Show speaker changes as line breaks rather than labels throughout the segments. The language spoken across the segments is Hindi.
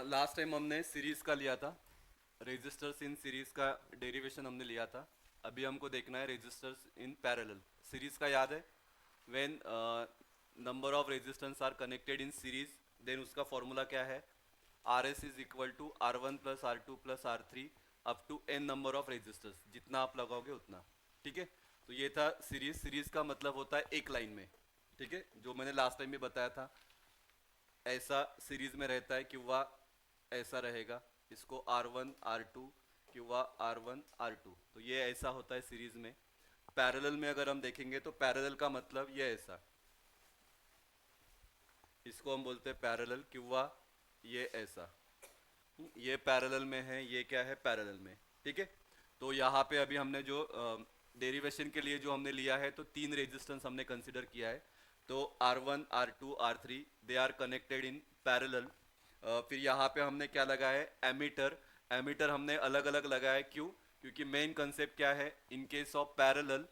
लास्ट टाइम हमने सीरीज का लिया था, रेजिस्टर्स इन सीरीज का डेरिवेशन हमने लिया था। अभी हमको देखना है रेजिस्टर्स इन पैरेलल। सीरीज का याद है, when number of resistance are connected in series, then उसका फॉर्मूला क्या है? R S is equal to R one plus R two plus R three up to N number of resistors, जितना आप लगाओगे उतना। ठीक है, तो ये था सीरीज। सीरीज का मतलब होता है एक लाइन में। ठीक है, जो मैंने लास्ट टाइम भी बताया था, ऐसा सीरीज में रहता है किंवा ऐसा रहेगा। इसको R1 R2 किंवा R1 R2, तो ये ऐसा होता है सीरीज में। पैरेलल में अगर हम देखेंगे तो पैरेलल का मतलब ये ऐसा, इसको हम बोलते हैं पैरेलल, किंवा ये ऐसा, ये पैरेलल में है, ये क्या है? पैरेलल में। ठीक है, तो यहाँ पे अभी हमने जो डेरिवेशन के लिए जो हमने लिया है, तो तीन रेजिस्टेंस हमने कंसिडर किया है। तो R1 R2 R3 they are connected in parallel. फिर यहाँ पे हमने क्या लगाया है? एमीटर। एमीटर हमने अलग अलग लगाया है, क्यों? क्योंकि मेन कंसेप्ट क्या है? इन केस ऑफ पैरेलल,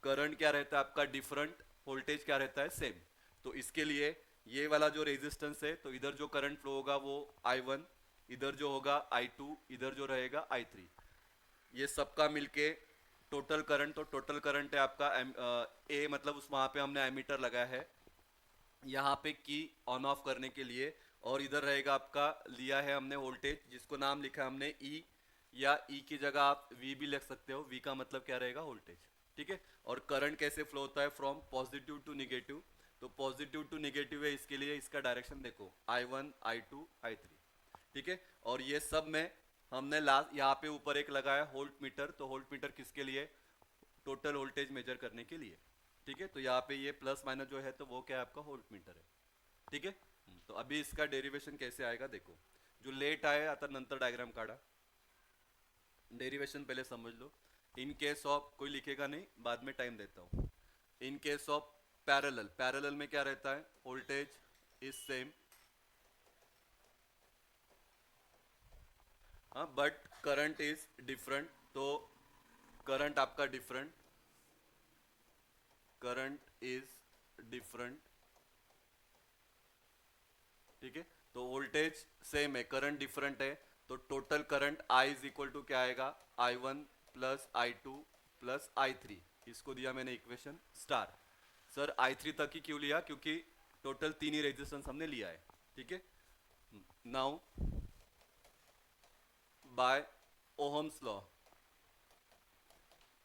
करंट क्या रहता है आपका? डिफरेंट, वोल्टेज क्या रहता है? सेम। तो इसके लिए ये वाला जो रेजिस्टेंस है, तो इधर जो करंट फ्लो होगा वो I1, इधर जो होगा I2, इधर जो रहेगा I3। ये सबका मिलके टोटल करंट, तो टोटल करंट है आपका ए, मतलब उस वहाँ पे हमने एमीटर लगाया है यहाँ पे की ऑन ऑफ करने के लिए। और इधर रहेगा आपका, लिया है हमने वोल्टेज, जिसको नाम लिखा है हमने ई, या ई की जगह आप वी भी लिख सकते हो। वी का मतलब क्या रहेगा? वोल्टेज। ठीक है, और करंट कैसे फ्लो होता है? From positive to negative. तो पॉजिटिव टू निगेटिव है, इसके लिए इसका डायरेक्शन देखो, I1 I2 I3। ठीक है, और ये सब में हमने लास्ट यहाँ पे ऊपर एक लगाया वोल्ट मीटर। तो वोल्ट मीटर किसके लिए? टोटल वोल्टेज मेजर करने के लिए। ठीक है, तो यहाँ पे ये प्लस माइनस जो है, तो वो क्या है? आपका वोल्ट मीटर है। ठीक है, तो अभी इसका डेरिवेशन कैसे आएगा देखो। जो लेट आए आता नंतर डायग्राम काढा, डेरिवेशन पहले समझ लो। इन केस ऑफ, कोई लिखेगा नहीं, बाद में टाइम देता हूँ। In case of parallel, parallel में क्या रहता है? वोल्टेज इज सेम, हाँ, बट करंट इज डिफरेंट। तो करंट आपका डिफरेंट, करंट इज डिफरेंट। ठीक है, तो वोल्टेज सेम है, करंट डिफरेंट है, तो total current I is equal to क्या आएगा? I1 plus I2 plus I3। इसको दिया मैंने इक्वेशन स्टार। सर I3 तक ही क्यों लिया? क्योंकि टोटल तीन ही रेजिस्टेंस हमने लिया है। ठीक है, now by Ohm's law.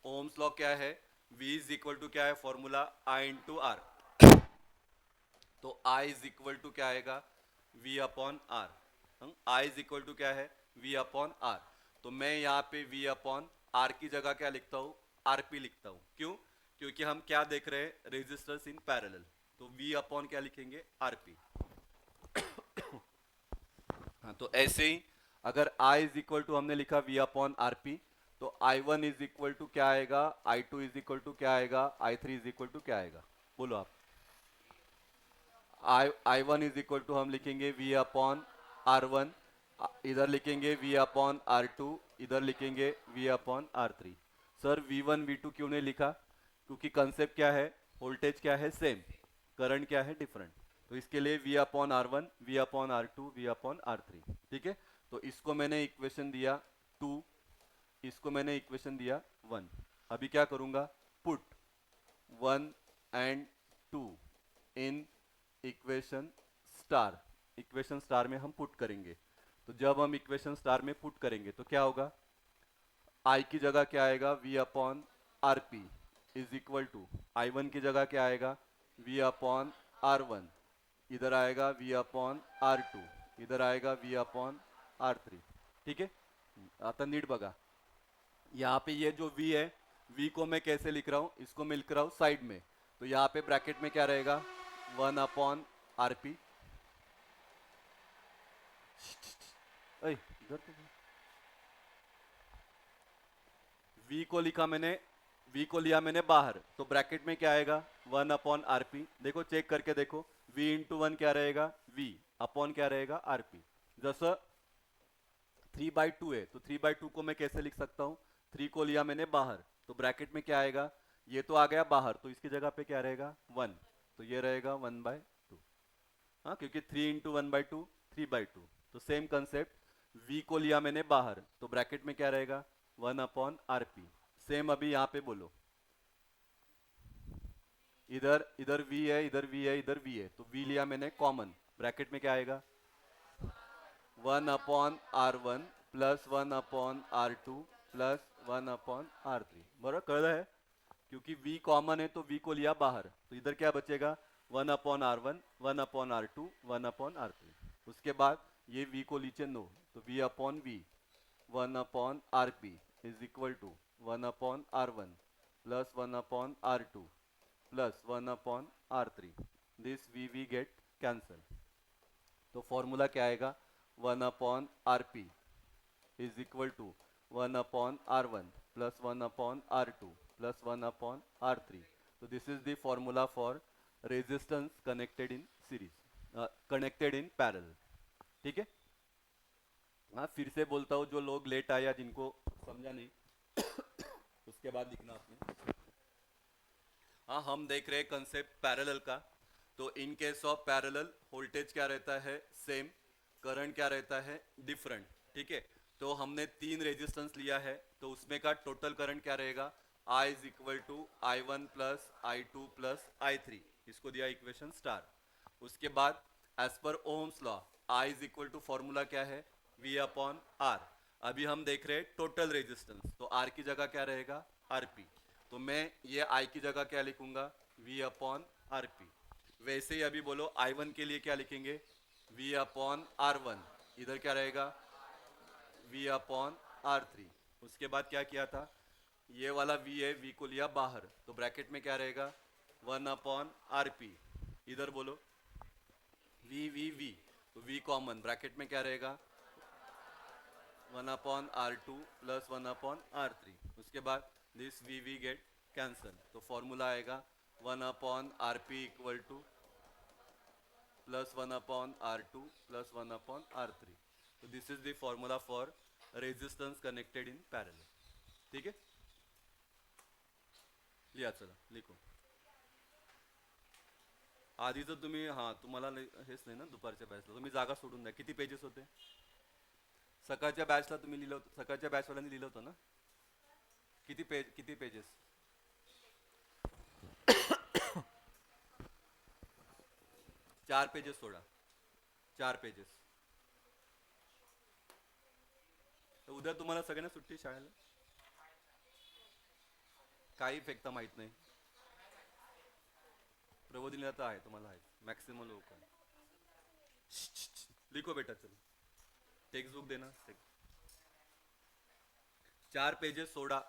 Ohm's law क्या है? V इज इक्वल टू क्या है? Formula I into R. तो I इज इक्वल टू क्या आएगा? V upon R. I is equal to क्या है? V upon R. तो मैं यहाँ पे V अपॉन आर की जगह क्या लिखता हूँ? RP लिखता हूँ। क्यों? क्योंकि हम क्या देख रहे हैं? Resistors in parallel. तो V अपॉन क्या लिखेंगे? RP। हाँ, तो ऐसे ही अगर I इज इक्वल टू हमने लिखा V अपॉन RP, तो I1 इज इक्वल टू क्या आएगा? I2 इज इक्वल टू क्या आएगा? I3 इज इक्वल टू क्या आएगा? बोलो आप। I1 इज इक्वल टू हम लिखेंगे V अपॉन R1, इधर लिखेंगे V अपॉन R2, इधर लिखेंगे V upon R3। Sir V1 V2 क्यों नहीं लिखा? क्योंकि कंसेप्ट क्या है? वोल्टेज क्या है? सेम, करंट क्या है? डिफरेंट। तो इसके लिए V upon R1, V upon R2, V upon R3। ठीक है, तो इसको मैंने इक्वेशन दिया 2, इसको मैंने इक्वेशन दिया 1। अभी क्या करूंगा? Put 1 and 2 in equation star. Equation star में हम पुट करेंगे। तो जब हम इक्वेशन स्टार में पुट करेंगे तो क्या होगा? आई की जगह क्या आएगा? V upon R P is equal to, I one की जगह क्या आएगा? वी अपॉन आर वन, इधर आएगा वी अपॉन आर टू, इधर आएगा वी अपॉन आर थ्री। ठीक है, आता नीट बघा। यहाँ पे ये जो v है, v को मैं कैसे लिख रहा हूँ? इसको मैं लिख रहा हूँ साइड में। तो यहाँ पे ब्रैकेट में क्या रहेगा? 1 अपॉन आर पी। इधर तो v को लिखा मैंने, v को लिया मैंने बाहर, तो ब्रैकेट में क्या आएगा? 1 अपॉन आर पी। देखो चेक करके देखो, v इंटू वन क्या रहेगा? v अपॉन क्या रहेगा? R P. जैसा 3/2 है, तो 3/2 को मैं कैसे लिख सकता हूँ? 3 को लिया मैंने बाहर, तो ब्रैकेट में क्या आएगा? ये तो आ गया बाहर, तो इसकी जगह पे क्या रहेगा? 1। तो ये रहेगा 1/2। हाँ, क्योंकि 3 इंटू 1/2 3/2। तो सेम कंसेप्ट, v को लिया मैंने बाहर, तो ब्रैकेट में क्या रहेगा, 1/rp। सेम अभी यहाँ पे बोलो, इधर इधर v है, इधर v है, इधर v है, तो v लिया मैंने कॉमन, ब्रैकेट में क्या आएगा, 1/r1 plus 1/r2 plus 1/r3। बराबर कळलं है, क्योंकि v कॉमन है तो v को लिया बाहर, तो इधर क्या बचेगा, 1/r1 1/r2 1/r3। उसके बाद ये v को नीचे नो, तो v/v 1/rp is equal to 1/r1 plus 1/r2 plus 1/r3। This v get cancel, तो फॉर्मूला क्या आएगा, 1/rp is equal to 1/r1 plus 1/r2 plus 1/r3। तो this is the formula for resistance connected in series, connected in parallel. ठीक है, हाँ फिर से बोलता हूँ, जो लोग लेट आए या जिनको समझा नहीं उसके बाद लिखना आपने। हाँ हम देख रहे हैं कंसेप्ट पैरेलल का, तो in case of parallel voltage क्या रहता है, सेम, करंट क्या रहता है, डिफरेंट। ठीक है, तो हमने 3 रेजिस्टेंस लिया है, तो उसमें का टोटल करंट क्या रहेगा, I is equal to I1 plus I2 plus I3, इसको दिया इक्वेशन स्टार। उसके बाद as per Ohm's law I is equal to formula क्या है, V/R। अभी हम देख रहे हैं टोटल रेजिस्टेंस, तो R की जगह क्या रहेगा, RP, तो मैं ये I की जगह क्या लिखूंगा, V/RP। वैसे ही अभी बोलो I1 के लिए क्या लिखेंगे, V/R1, इधर क्या रहेगा, V/R3। उसके बाद क्या किया था, ये वाला V है, V को लिया बाहर, तो ब्रैकेट में क्या रहेगा, 1/RP, इधर बोलो V, तो V कॉमन, ब्रैकेट में क्या रहेगा, 1/R2 प्लस 1/R3। उसके बाद दिस V गेट कैंसल, तो फॉर्मूला आएगा 1/RP equal two plus 1/R2 plus 1/R3। तो this is the formula for resistance connected in parallel. ठीक है, लिहा, चला लिखो। आधीचं तुम्ही, हां तुम्हाला हेच नाही ना दुपारच्या बॅचला, तुम्ही जागा सोडून द्या। किती पेजेस होते सकाळच्या बॅचला, तुम्ही लिहिलं होतं, सकाळच्या बॅचवाल्यांनी लिहिलं होतं ना, किती पेजेस, 4 पेजेस सोडा, 4 पेजेस। तर उद्या तुम्हाला सगळ्यांना सुट्टी शाळेला, काही फेकता माहित नाही, प्रबोधिनीला तर आहे, तुम्हाला आहे, मॅक्सिमम लोक आहे। लिखो बेटा, चलो टेक्स्ट बुक देना, 4 पेजेस सोडा,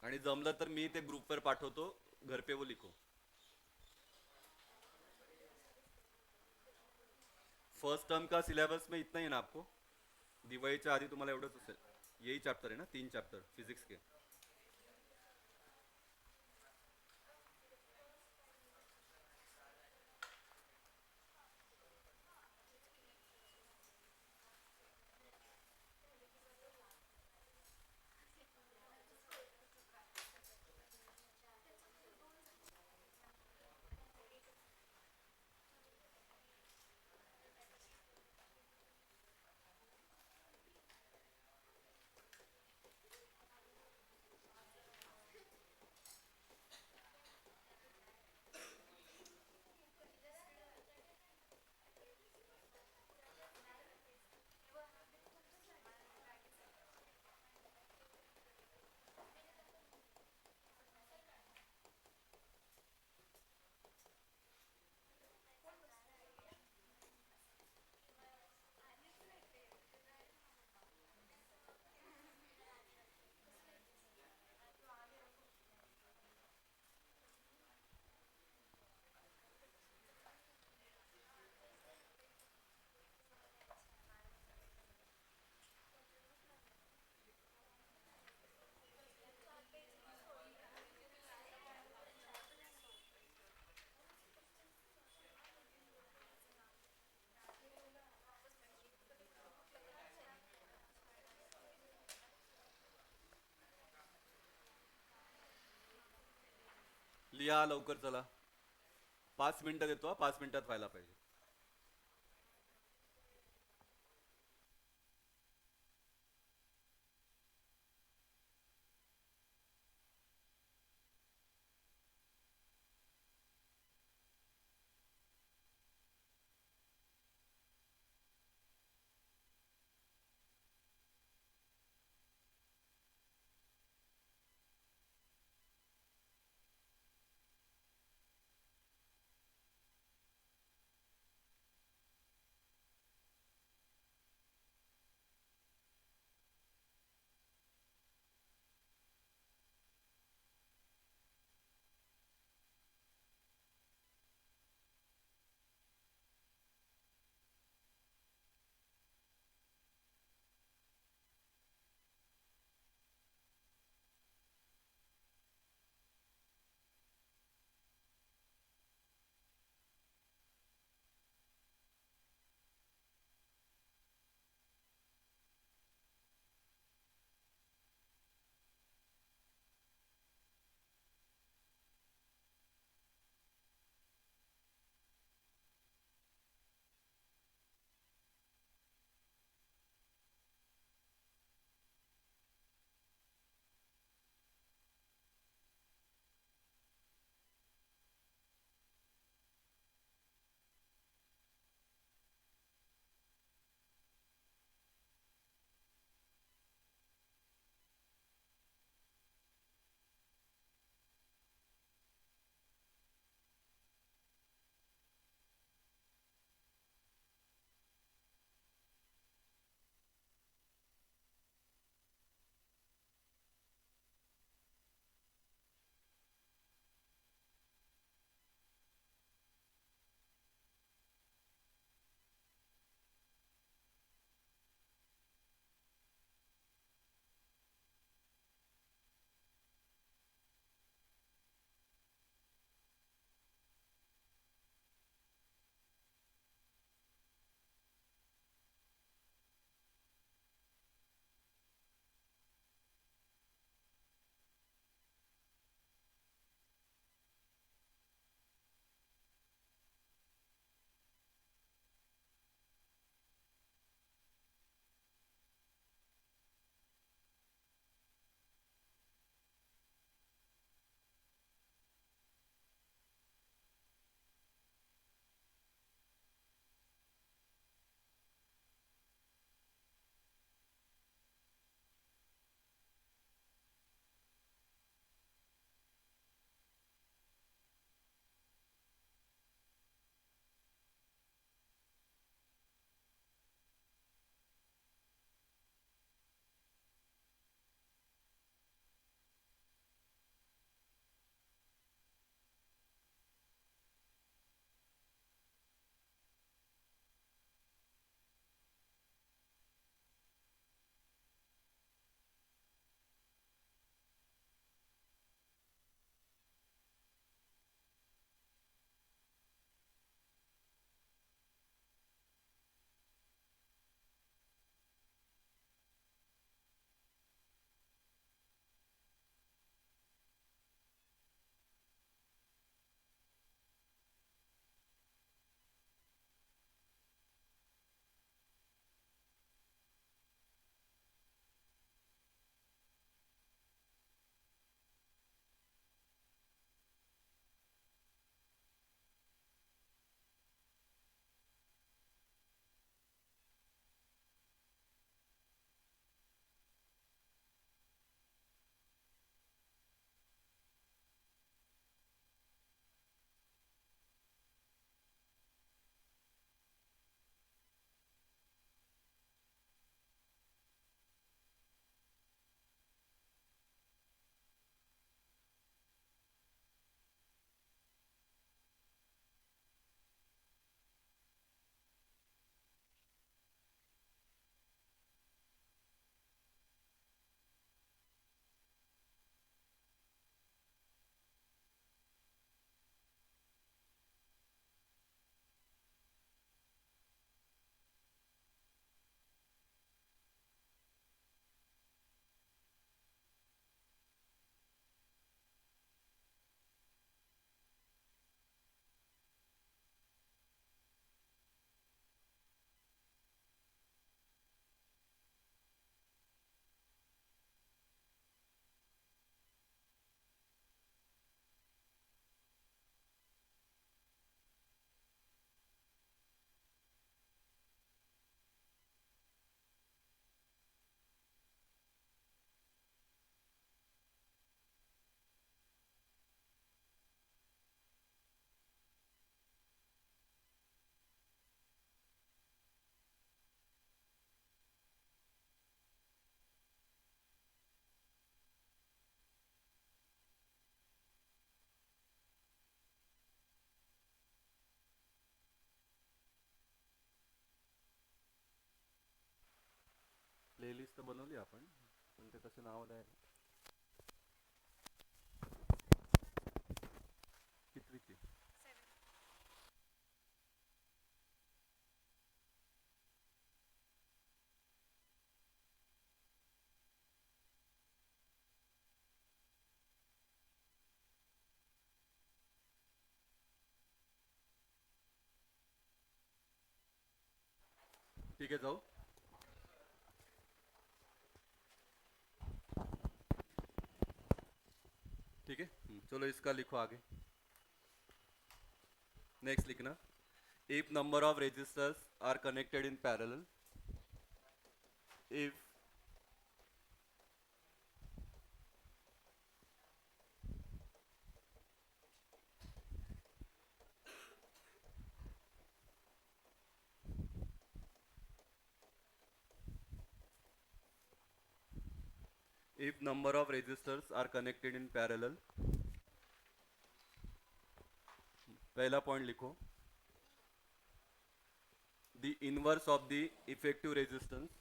आणि जमलं तर मी ते ग्रुपवर पाठवतो, घर पे वो लिखो। फर्स्ट टर्म का सिलेबस में इतना ही ना आपको, दिवाळीच्या आधी तुम्हाला एवढंच असेल, यही चैप्टर है ना, 3 चैप्टर फिजिक्स के। लिहा लवकर, चला 5 मिनिटं देतो, 5 मिनिटात व्हायला पाहिजे। प्लेलिस्ट तर बनवली आपण, पण ते कसं नाव आहे कितवीची? ठीक है जाओ. ठीक है, चलो इसका लिखो आगे. नेक्स्ट लिखना. If number of resistors are connected in parallel, if number of resistors are connected in parallel, पहला पॉइंट लिखो. The inverse of the effective resistance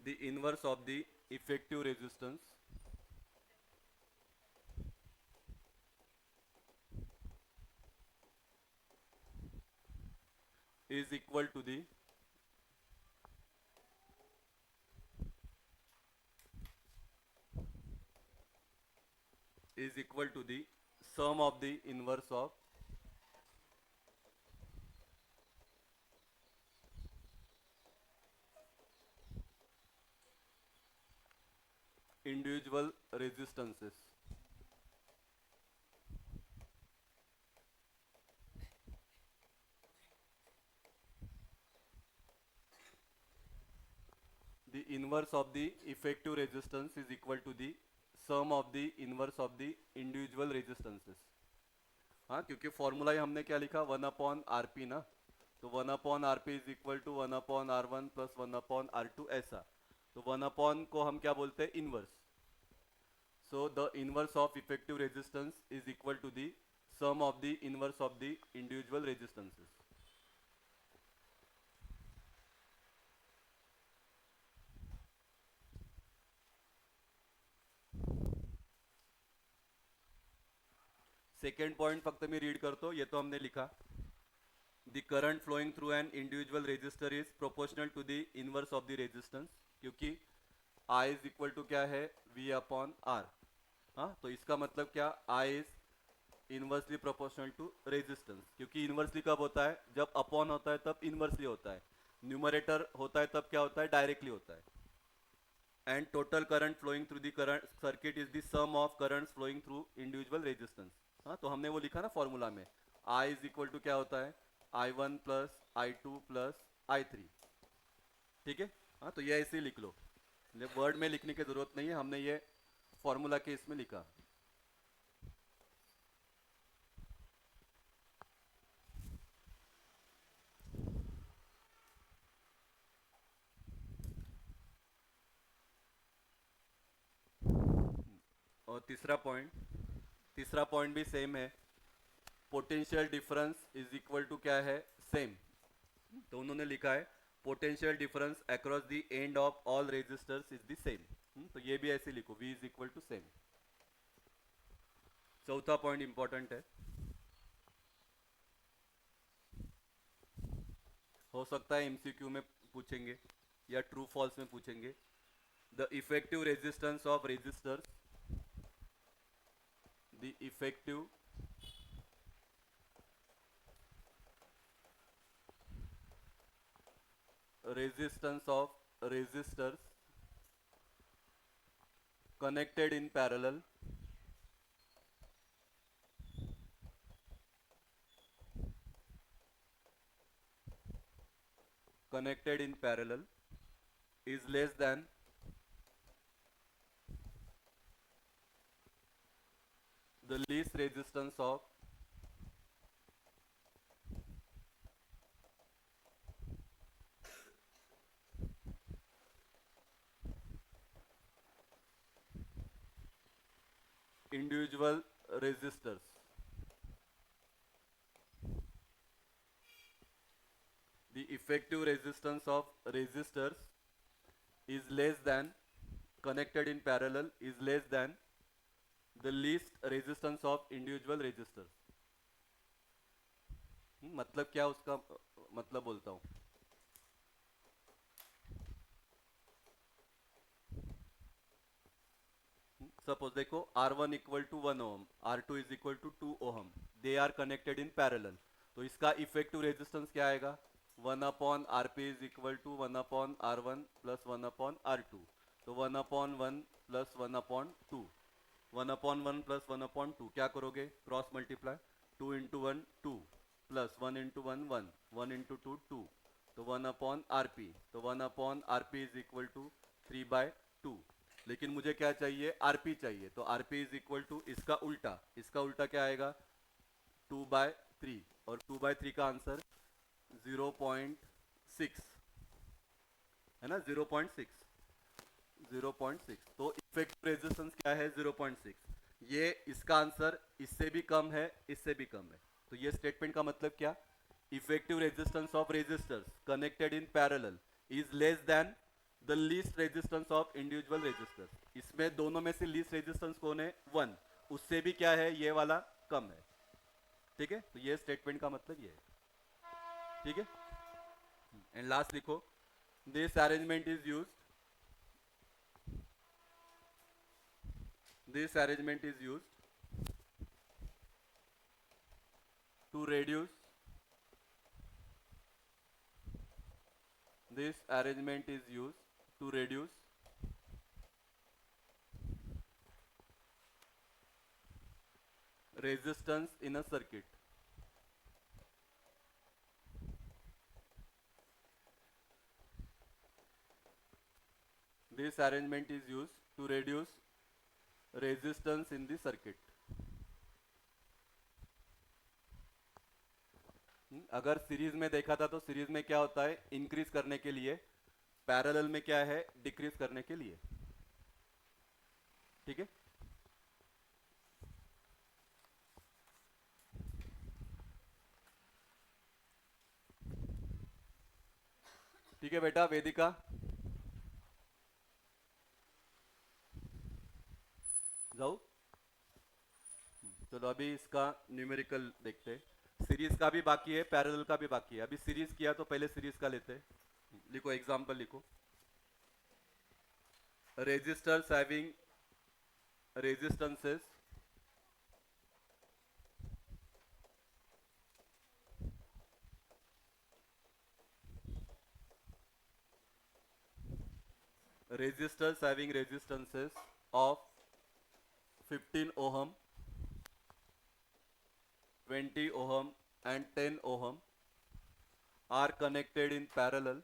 the inverse of the effective resistance is equal to the sum of the inverse of individual resistances. The inverse of the effective resistance is equal to the sum of the inverse of the individual resistances. हाँ, क्योंकि फॉर्मूला ही हमने क्या लिखा, 1/RP ना, तो 1/RP is equal to 1/R1 plus 1/R2 ऐसा. तो 1 को हम क्या बोलते हैं, inverse. So the inverse of effective resistance is equal to the sum of the inverse of the individual resistances. Second point फक्त मी रीड करतो, ये तो हमने लिखा. The current flowing through an individual resistor is proportional to the inverse of the resistance, क्योंकि I इज इक्वल टू क्या है, V/R. हाँ, तो इसका मतलब क्या, I is inversely proportional to resistance, क्योंकि इनवर्सली कब होता है, जब अपॉन होता है तब इनवर्सली होता है. न्यूमरेटर होता है तब क्या होता है, डायरेक्टली होता है. And total current flowing through the current circuit is the sum of currents flowing through individual resistance. हाँ, तो हमने वो लिखा ना फॉर्मूला में, I इज इक्वल टू क्या होता है, I1 plus I2 plus I3. ठीक है. हाँ, तो ये ऐसे ही लिख लो, वर्ड में लिखने की जरूरत नहीं है, हमने ये फॉर्मूला के इसमें लिखा. और तीसरा पॉइंट भी सेम है. Potential difference is equal to क्या है, सेम. तो उन्होंने लिखा है potential difference across the end of all resistors is the same. तो ये भी ऐसे लिखो, V is equal to same. चौथा पॉइंट इंपॉर्टेंट है, हो सकता है MCQ में पूछेंगे या ट्रू फॉल्स में पूछेंगे. The effective resistance of resistors, the effective resistance of resistors connected in parallel is less than the least resistance of individual resistors. Effective resistance of resistors is less than connected in parallel is less than the least resistance of individual resistors. मतलब क्या उसका मतलब बोलता हूँ. सपोज देखो R1 equal to 1 ohm, R2 is equal to 2 ohm, they are connected in parallel. तो इसका इफेक्टिव रेजिस्टेंस क्या आएगा? 1 upon R P is equal to 1 upon R1 plus 1 upon R2. तो 1 upon 1 plus 1 upon 2, 1 upon 1 plus 1 upon 2 क्या करोगे? Cross multiply. 2 into 1 2 plus 1 into 1 1, 1 into 2 2. तो 1 अपॉन आर पी. तो 1 upon R P is equal to 3/2. लेकिन मुझे क्या चाहिए? आरपी चाहिए. तो आरपी इज इक्वल टू इसका उल्टा. इसका उल्टा क्या आएगा? 2/3. और 2/3 का आंसर 0.6 है ना, 0.6. 0.6. तो इफेक्टिव रेजिस्टेंस क्या है? 0.6. ये इसका आंसर इससे भी कम है, इससे भी कम है. तो ये स्टेटमेंट का मतलब क्या? Effective resistance of resistors connected in parallel is less than the least resistance of individual resistors. इसमें दोनों में से लीस्ट रेजिस्टेंस कौन है? 1. उससे भी क्या है? ये वाला कम है. ठीक है, तो ये स्टेटमेंट का मतलब ये है. ठीक है, एंड लास्ट लिखो, this arrangement is used, this arrangement is used to reduce, this arrangement is used to reduce resistance in a circuit. This arrangement is used to reduce resistance in the circuit. अगर सीरीज में देखा था तो सीरीज में क्या होता है? इंक्रीज करने के लिए. पैरेलल में क्या है? डिक्रीज करने के लिए. ठीक है, ठीक है बेटा. वेदिका, जाओ. चलो अभी इसका न्यूमेरिकल देखते हैं. सीरीज का भी बाकी है, पैरेलल का भी बाकी है. अभी सीरीज किया तो पहले सीरीज का लेते हैं. लिखो, एग्जांपल लिखो. Resistors having resistances of 15 ohm, 20 ohm and 10 ohm are connected in parallel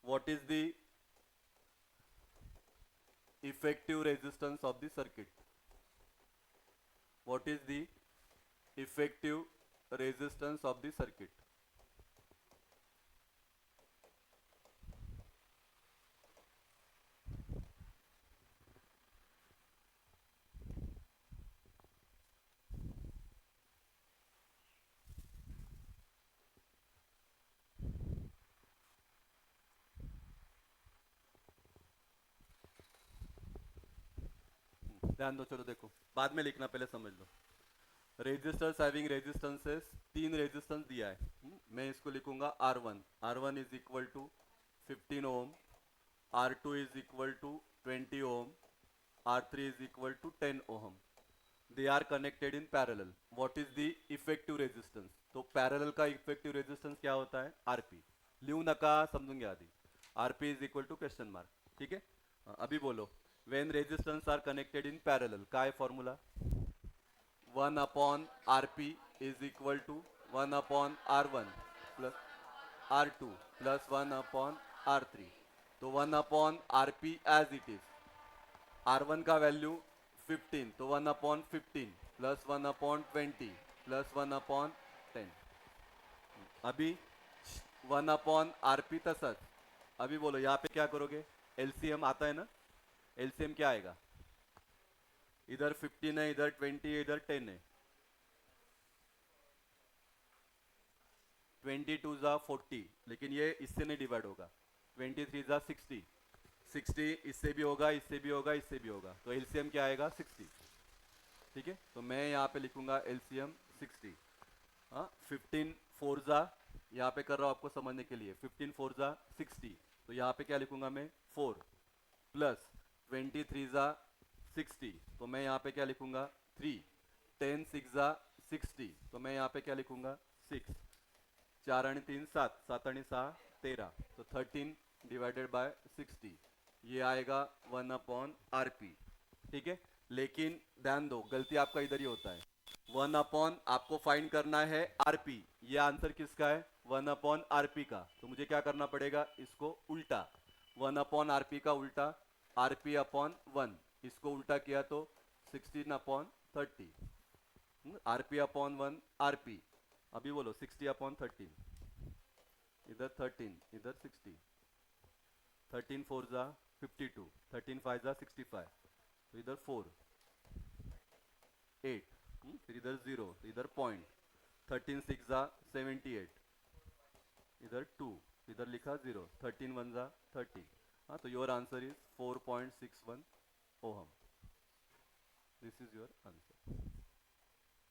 What is the effective resistance of the circuit? What is the effective resistance of the circuit? ध्यान दो, चलो देखो, बाद में लिखना, पहले समझ लो. रेजिस्टर्स हैविंग रेजिस्टेंसेस, 3 रेजिस्टेंस दिया है. मैं इसको लिखूंगा R1. R1 is equal to 15 ohm, R2 is equal to 20 ohm, R3 is equal to 10 ohm. They are connected in parallel. What is the effective resistance? तो पैरेलल का इफेक्टिव रेजिस्टेंस क्या होता है? आरपी. लिहू नका, समझूंगे आधी. R P is equal to question mark. ठीक है, अभी बोलो. When resistance are connected in parallel, का है formula? 1 upon R P is equal to 1 upon R1 plus R2 plus 1 upon R3. तो 1 upon R P as it is. R1 का वैल्यू 15, तो 1 upon 15 plus 1 upon 20 plus 1 upon 10. अभी 1 अपॉन आरपी तसच. अभी बोलो यहाँ पे क्या करोगे? एलसीएम आता है ना, एलसीएम क्या आएगा? इधर 15 है, इधर 20 है, इधर 10 है। 22 जा 40, लेकिन ये इससे नहीं डिवाइड होगा। 23 जा 60, 60 इससे भी होगा, इससे भी होगा, इससे भी होगा, तो एलसीएम क्या आएगा? 60। ठीक है, तो मैं यहाँ पे लिखूंगा एलसीएम 60। हाँ, 15 फोर जा, यहाँ पे कर रहा हूँ आपको समझने के लिए, 15 फोर जा 60, तो यहाँ पे क्या लिखूंगा मैं? 4 प्लस 23 जा 60, तो मैं यहाँ पे क्या लिखूंगा? 3। 10 6 जा 60, तो मैं यहाँ पे क्या लिखूंगा? 6। 4 आणि 3 7, 7 आणि 6 13, तो 13 डिवाइडेड बाय 60, ये आएगा 1/RP। ठीक है, लेकिन ध्यान दो, गलती आपका इधर ही होता है। 1/, आपको फाइंड करना है आरपी, ये आंसर किसका है? 1/RP का, तो मुझे क्या करना पड़ेगा? इसको उल्टा, 1/RP का उल्टा RP/1, इसको उल्टा किया तो 16/30, RP/1 RP। अभी बोलो 60/13, इधर 13, इधर 60, 13 फोर जा 52, 13 फाइव जा 65, तो इधर 4 8, फिर इधर 0, तो इधर पॉइंट, 13 6 जा 78, इधर 2, इधर लिखा 0, 13 1 जा 30। हाँ, तो your answer is 4.61 ohm. This is your answer.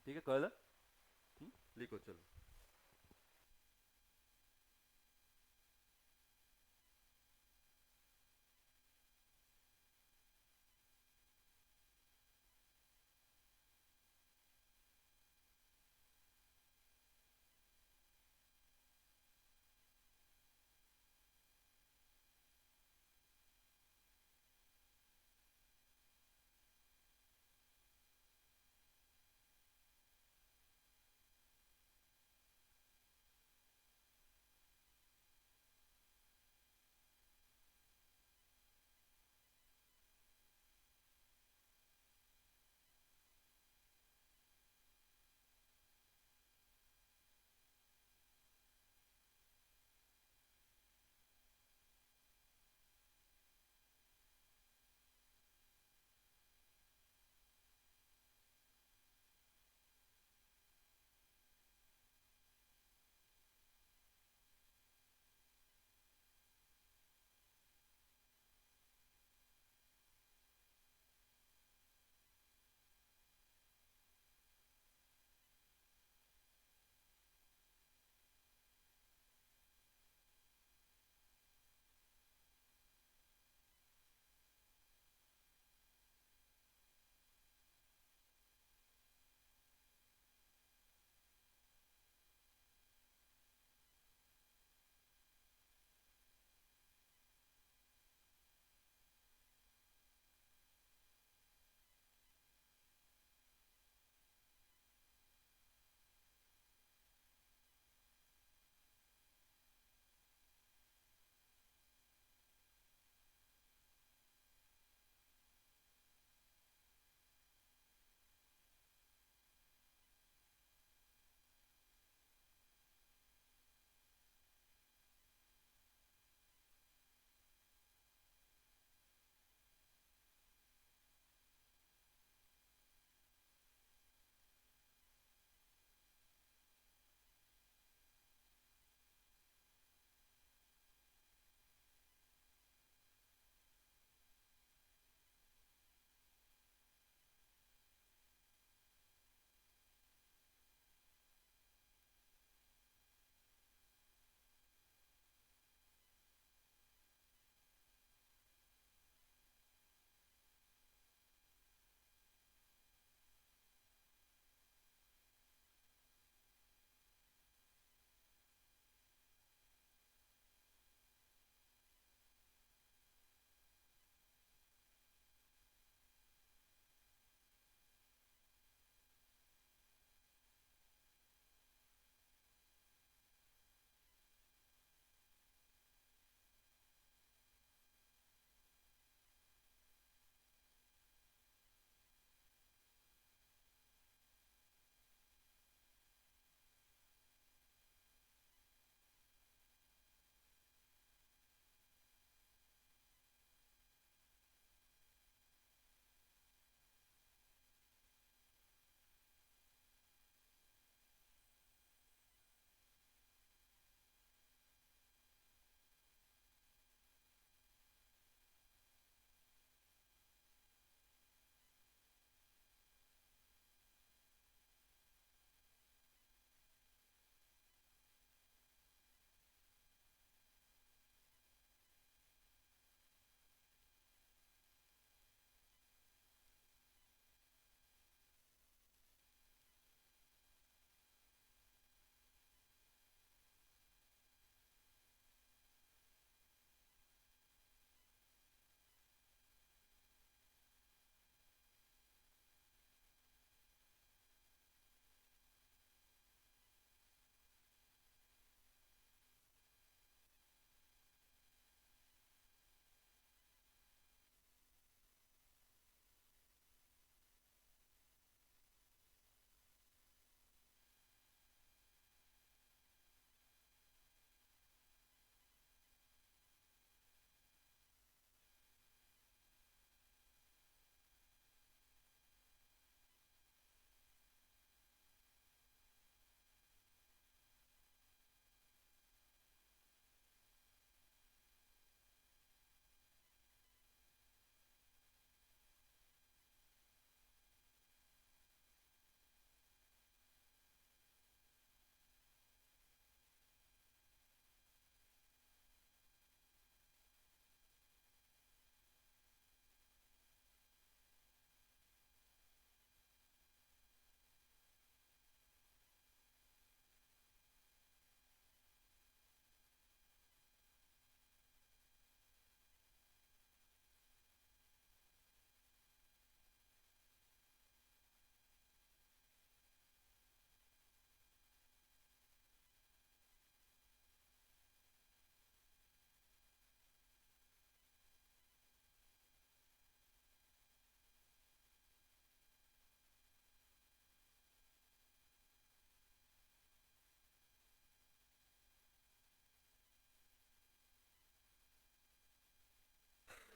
ठीक है, कळलं? लिखो चलो।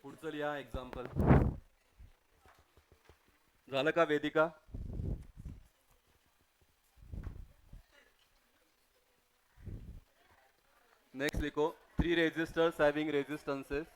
पुढचं लिहा एक्झाम्पल. झालं का वेदिका? नेक्स्ट लिखो 3 resistors having resistances.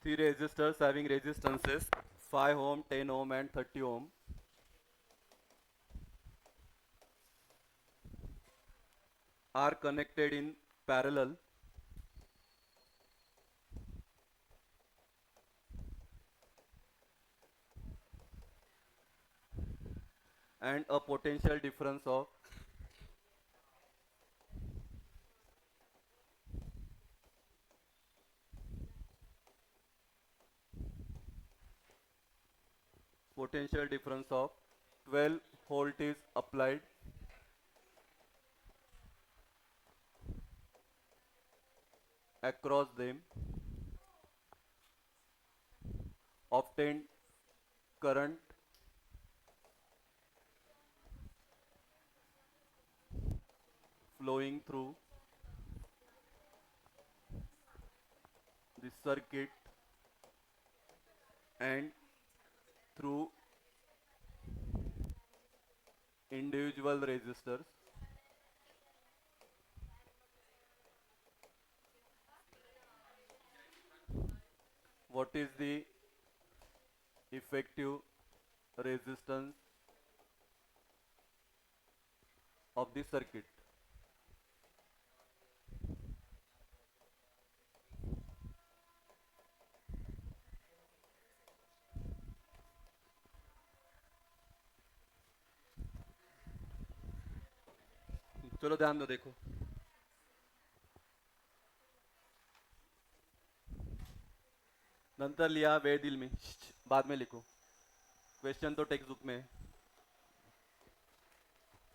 Three resistors having resistances 5 ohm, 10 ohm and 30 ohm are connected in parallel and a potential difference of potential difference of 12 volt is applied across them. Obtained current flowing through the circuit and through individual resistors. What is the effective resistance of the circuit? चलो ध्यान दो, देखो नंतर लिया वेळ दिल मी, बाद में लिखो. क्वेश्चन तो टेक्स्ट बुक में है.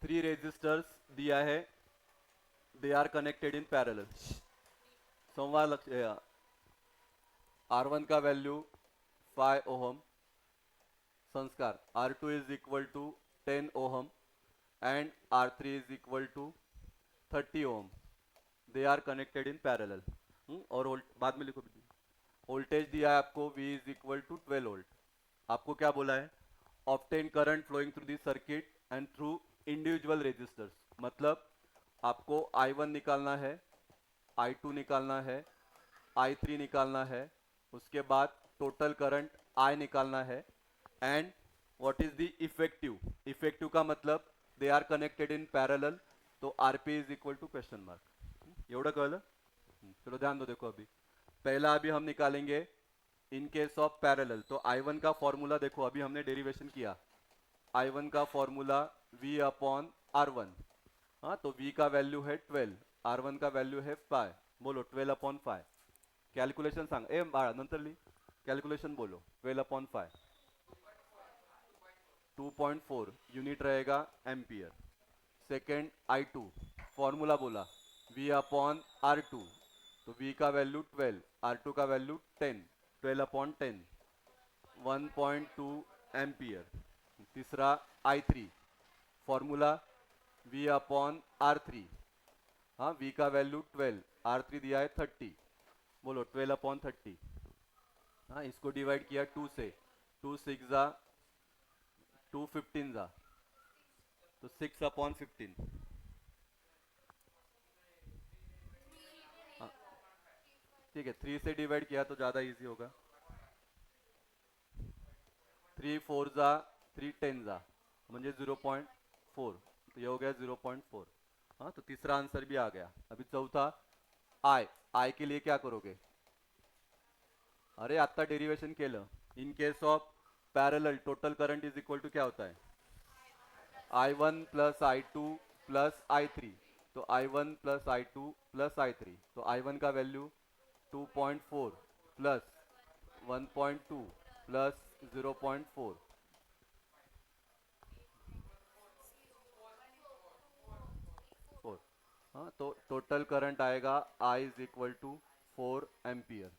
3 रेजिस्टर्स दिया है, they are connected in parallel. Samvad Lakshya R1 का value 5 ohm, Sanskar R2 is equal to 10 ohm and R3 is equal to 30 ohm. They are connected in parallel. और बाद में लिखो. वोल्टेज दिया है आपको V is equal to 12 volt. आपको क्या बोला है? Obtain current flowing through the circuit and through individual resistors. मतलब आपको I1 निकालना है, I2 निकालना है, I3 निकालना है, उसके बाद टोटल करंट I निकालना है. And what is the effective. Effective का मतलब they are connected in parallel, तो RP is equal to question mark. एवढं कळलं? चलो ध्यान दो. देखो अभी पहला अभी हम निकालेंगे इन केस ऑफ पैरेलल. तो I1 का फॉर्मूला देखो, अभी हमने डेरिवेशन किया. I1 का फॉर्मूला V अपॉन R1. हाँ, तो V का वैल्यू है 12, R1 का वैल्यू है 5. बोलो 12 अपॉन 5. कैलकुलेशन सांग. ए बाळा नंतर ली. कैलकुलेशन बोलो. 12 अपॉन 5 2.4 यूनिट रहेगा एम्पियर. सेकेंड I2 फॉर्मूला बोला V अपॉन R2. तो V का वैल्यू 12, R2 का वैल्यू 10, 12 अपॉन 10 1.2 एम्पियर. तीसरा I3 formula V upon R3. हाँ, V का वैल्यू 12, R3 दिया है 30. बोलो 12 अपॉन 30. हाँ, इसको डिवाइड किया 2 से. 2 6 जा 2 15 जा, तो 6 अपॉन 15. हाँ ठीक है, 3 से डिवाइड किया तो ज़्यादा इजी होगा. 3 4 जा 3 10 जा म्हणजे 0.4, तो ये हो गया 0.4. हाँ, तो तीसरा आंसर भी आ गया. अभी चौथा आई के लिए क्या करोगे? अरे आत्ता डेरिवेशन केलं. In case of parallel total current is equal to क्या होता है? I1 plus I2 plus I3. तो I1 plus I2 plus I3. तो I1 का वैल्यू 2.4 प्लस 1.2 प्लस 0.4. हाँ, तो टोटल करंट आएगा I is equal to 4 ampere.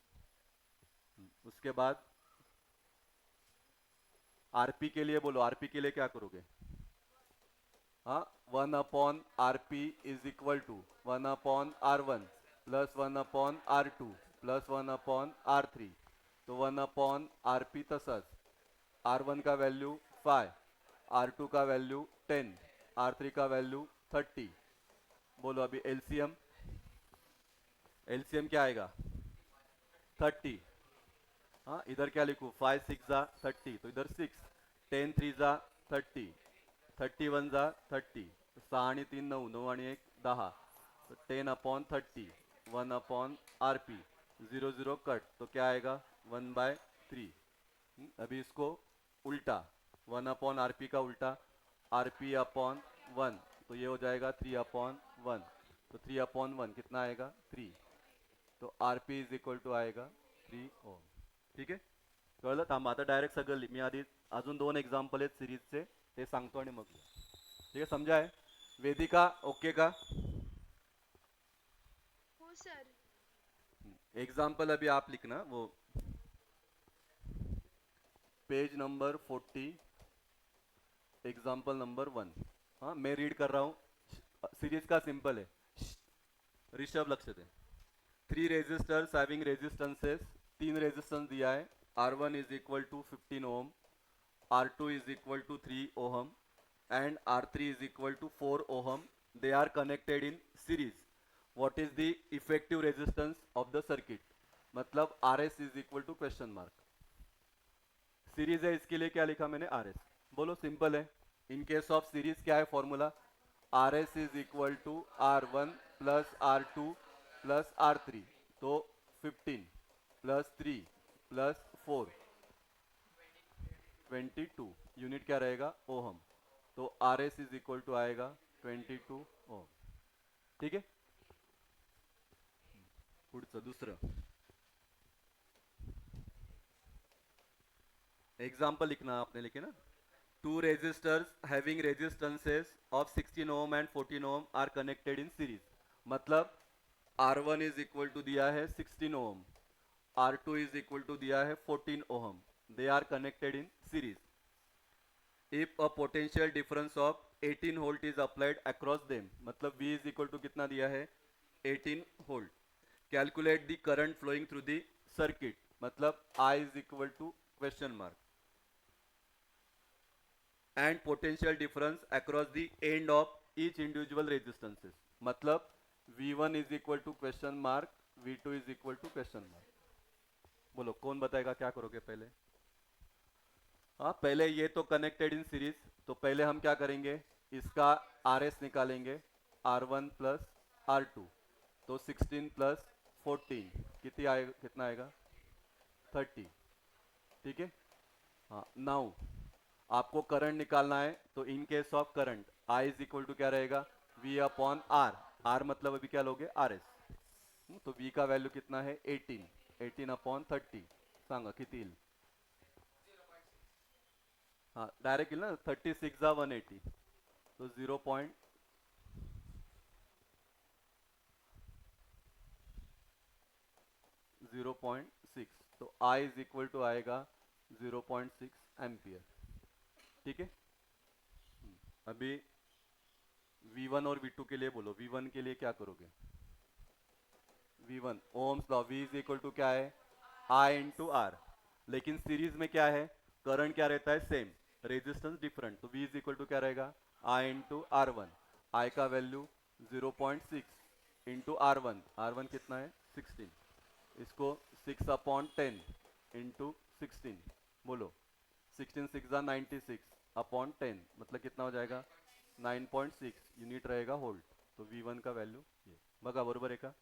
उसके बाद आरपी के लिए बोलो, आरपी के लिए क्या करोगे? हाँ, 1/RP is equal to 1/R1 plus 1/R2 plus 1/R3. तो 1/RP तसंच, R1 का वैल्यू 5, R2 का वैल्यू 10, R3 का वैल्यू 30. बोलो अभी एलसीएम, एलसीएम क्या आएगा? 30. हाँ, इधर क्या लिखूँ? 5 6 जा 30, तो इधर 6, 10 3 जा 30, 31 जा 30, 6 आणि 3 9, 9 आणि 1 10, तो 10/30, 1/RP, 0 0 कट, तो क्या आएगा? 1/3. अभी इसको उल्टा, 1/RP का उल्टा RP/1, तो ये हो जाएगा 3/1, तो 3/1 कितना आएगा? 3. तो RP इज इक्वल टू आएगा 3 ओम. ठीक आहे, कळलं? थांबा आता डायरेक्ट सगळं मी आधी अजून 2 एक्झाम्पल आहेत सिरीजचे, ते सांगतो आणि मग ठीक आहे. समजा आहे वेदिका? ओके का?
हो सर.
एग्जाम्पल अभी आप लिखना, वो पेज नंबर 40, एग्जाम्पल नंबर 1. हाँ, मैं रीड कर रहा हूँ, सीरीज का सिंपल है. ऋषभ लक्ष्य दे. 3 रेजिस्टर्स हैविंग रेजिस्टेंसेस, 3 रेजिस्टेंस दिया है. R1 is equal to 15 ohm, R2 is equal to 3 ohm and R3 is equal to 4 ohm. They are connected in series. What is the effective resistance of the circuit? मतलब RS is equal to question mark. Series है, इसके लिए क्या लिखा मैंने? RS. बोलो, सिंपल है. इन केस ऑफ सीरीज क्या है formula? RS is equal to R1 plus R2 plus R3. तो 15 प्लस 3 प्लस 4, 22. यूनिट क्या रहेगा? ओहम. तो R S is equal to आएगा 22 ओम. ठीक है, पुढचं दुसरं एग्जाम्पल लिखना आपने, लिखे ना. 2 resistors having resistances of 16 ohm and 14 ohm are connected in series. मतलब R1 इज इक्वल टू दिया है 16 ओम, R2 इज इक्वल टू दिया है 14 ohm. They are connected in series. If a potential difference of 18 volt is applied across them, मतलब V इज इक्वल टू कितना दिया है? 18 volt. Calculate the current flowing through the circuit, मतलब I is equal to question mark and potential difference across the end of each individual resistances. मतलब V1 is equal to question mark, V2 is equal to question mark. बोलो कौन बताएगा क्या करोगे पहले? हाँ, पहले ये तो कनेक्टेड इन सीरीज, तो पहले हम क्या करेंगे? इसका RS निकालेंगे, R1 प्लस R2, तो 16 प्लस 14 कितना आएगा? 30. ठीक है. हाँ, नाउ आपको करंट निकालना है, तो in case of current I is equal to क्या रहेगा? V/R. R मतलब अभी क्या लोगे? RS. तो V का वैल्यू कितना है? 18. 18/30 सांगा किती येईल? हाँ, डायरेक्ट येईल ना. 36 जा 180, तो 0.6. तो I इज इक्वल टू आएगा 0.6 एम्पियर. ठीक है. अभी V1 और V2 के लिए बोलो. V1 के लिए क्या करोगे? V1 ohm's law, V is equal to क्या है? I into R. लेकिन सीरीज में क्या है? करंट क्या रहता है? Same, resistance different. तो V इज इक्वल टू क्या रहेगा? I into R1. I का वैल्यू 0.6 इंटू R1. R1 कितना है? 16. इसको 6/10 इंटू 16. बोलो, 16 6 जा 96/10, मतलब कितना हो जाएगा? 9.6. युनिट रहेगा होल्ट. तो V1 का वैल्यू ये बघा, बरोबर आहे का?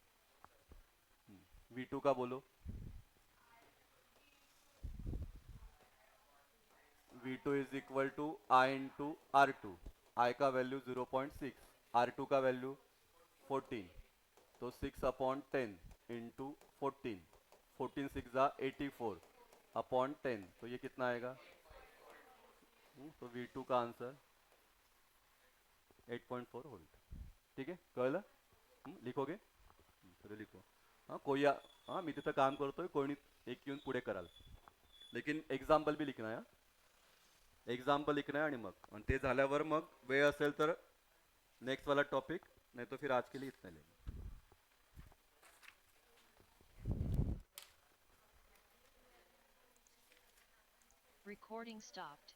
V2 का बोलो. V2 is equal to I into R2. I का वैल्यू 0.6, R2 का वैल्यू 14, तो 6/10 इंटू 14. 14 6 जा 84/10, तो ये कितना आएगा? तो V2 का आंसर 8.4 वोल्ट. ठीक आहे, कळलं? लिखोगे? चलो लिखो. हाँ, कोई हाँ, मी तिथं काम करतोय, कोणी एक येऊन पुढे कराल, लेकिन एग्जाम्पल भी लिखना है. एक्झाम्पल लिखना है आणि मग ते झाल्यावर मग वेळ असेल तर नेक्स्ट वाला टॉपिक, नहीं तो फिर आज के लिए इतना लेंगे.
Recording stopped.